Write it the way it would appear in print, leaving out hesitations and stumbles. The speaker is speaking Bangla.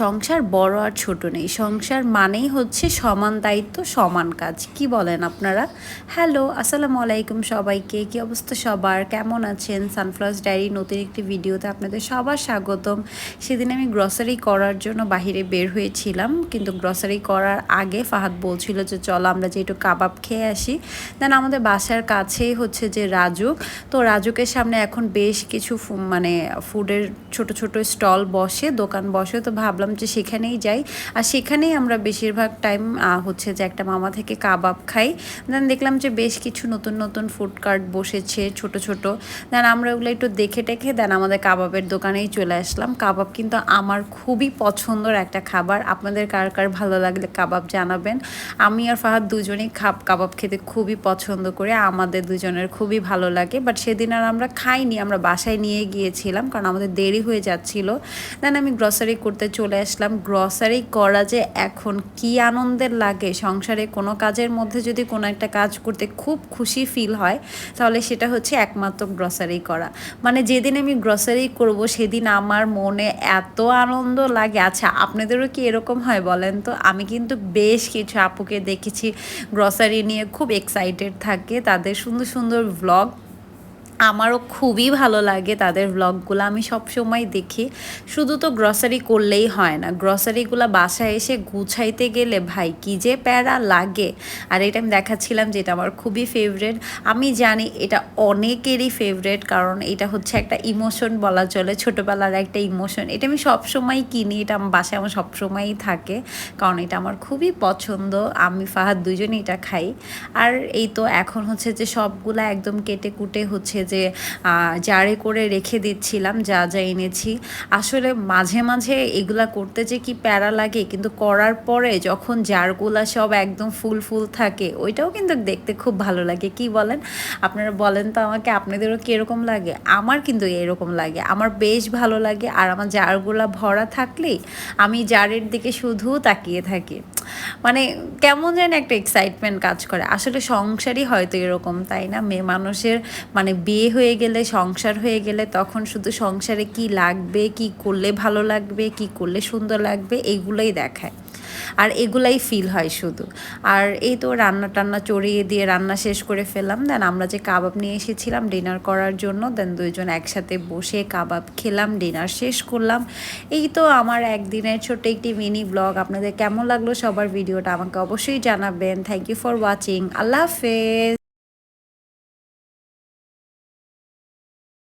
সংসার বড় আর ছোট নেই, সংসার মানেই হচ্ছে সমান দায়িত্ব সমান কাজ। কি বলেন আপনারা? হ্যালো, আসসালামু আলাইকুম সবাইকে। কি অবস্থা সবার, কেমন আছেন? সানফ্লাওয়ার্স ডায়েরি নতুন একটি ভিডিওতে আপনাদের সবার স্বাগতম। সেদিন আমি গ্রসারি করার জন্য বাহিরে বের হয়েছিলাম, কিন্তু গ্রসারি করার আগে ফাহাদ বলছিল যে চলো আমরা যে একটু কাবাব খেয়ে আসি। দেন আমাদের বাসার কাছেই হচ্ছে যে রাজুক, তো রাজুকের সামনে এখন বেশ কিছু মানে ফুডের ছোট ছোট স্টল বসে, দোকান বসে। তো ভাবলাম যে সেখানেই যাই, আর সেখানেই আমরা বেশিরভাগ টাইম হচ্ছে যে একটা মামা থেকে কাবাব খাই। দেন দেখলাম যে বেশ কিছু নতুন নতুন ফুড কার্ট বসেছে ছোট ছোট। দেন আমরা ওগুলো একটু দেখে টেখে দেন আমাদের কাবাবের দোকানেই চলে আসলাম। কাবাব কিন্তু আমার খুবই পছন্দের একটা খাবার। আপনাদের কার কার ভালো লাগলে কাবাব জানাবেন। আমি আর ফাহাদ দুজনেই কাবাব খেতে খুবই পছন্দ করে, আমাদের দুজনের খুবই ভালো লাগে। বাট সেদিন আর আমরা খাইনি, আমরা বাসায় নিয়ে গিয়েছিলাম কারণ আমাদের দেরি হয়ে যাচ্ছিল। দেন আমি গ্রসারি করতে চলে আসলাম। গ্রসারি করা যে এখন কি আনন্দের লাগে, সংসারে কোনো কাজের মধ্যে যদি কোনো একটা কাজ করতে খুব খুশি ফিল হয় তাহলে সেটা হচ্ছে একমাত্র গ্রসারি করা। মানে যেদিন আমি গ্রসারি করব সেদিন আমার মনে এত আনন্দ লাগে। আচ্ছা, আপনাদেরও কি এরকম হয় বলেন তো? আমি কিন্তু বেশ কিছু আপুকে দেখেছি গ্রসারি নিয়ে খুব এক্সাইটেড থাকে, তাদের সুন্দর সুন্দর ভ্লগ আমারও খুবই ভালো লাগে। তাদের ভ্লগগুলো আমি সবসময় দেখি। শুধু তো গ্রসারি করলেই হয় না, গ্রসারিগুলো বাসায় এসে গুছাইতে গেলে ভাই কি যে প্যারা লাগে। আর এটা আমি দেখাচ্ছিলাম যে এটা আমার খুবই ফেভারেট। আমি জানি এটা অনেকেরই ফেভারেট, কারণ এটা হচ্ছে একটা ইমোশন বলা চলে, ছোটোবেলার একটা ইমোশন। এটা আমি সবসময় কিনি, এটা আমার বাসায় আমার সবসময়ই থাকে, কারণ এটা আমার খুবই পছন্দ। আমি ফাহাদ দুজনেই এটা খাই। আর এই তো এখন হচ্ছে যে সবগুলা একদম কেটে কুটে হচ্ছে যে জারে করে রেখে দিচ্ছিলাম যা যা এনেছি। আসলে মাঝে মাঝে এগুলা করতে যে কি প্যারা লাগে, কিন্তু করার পরে যখন জারগুলা সব একদম ফুল ফুল থাকে ওইটাও কিন্তু দেখতে খুব ভালো লাগে। কি বলেন আপনারা? বলেন তো আমাকে, আপনাদেরও কি এরকম লাগে? আমার কিন্তু এরকম লাগে, আমার বেশ ভালো লাগে। আর আমার জারগুলা ভরা থাকলেই আমি জারের দিকে শুধু তাকিয়ে থাকি। মানে কেমন যেন একটা এক্সাইটমেন্ট কাজ করে। আসলে সংসারই হয়তো এরকম, তাই না? মেয়ে মানুষের মানে বিয়ে হয়ে গেলে, সংসার হয়ে গেলে তখন শুধু সংসারে কি লাগবে, কি করলে ভালো লাগবে, কি করলে সুন্দর লাগবে, এইগুলোই দেখায় আর এগুলাই ফিল হয় শুধু। আর এই তো রান্না টান্না চড়িয়ে দিয়ে রান্না শেষ করে ফেললাম। দেন আমরা যে কাবাব নিয়ে এসেছিলাম ডিনার করার জন্য, দেন দুইজন একসাথে বসে কাবাব খেলাম, ডিনার শেষ করলাম। এই তো আমার একদিনের ছোট্ট একটি মিনি ব্লগ। আপনাদের কেমন লাগলো সবার ভিডিওটা আমাকে অবশ্যই জানাবেন। Thank you for watching. আল্লাহ হাফেজ।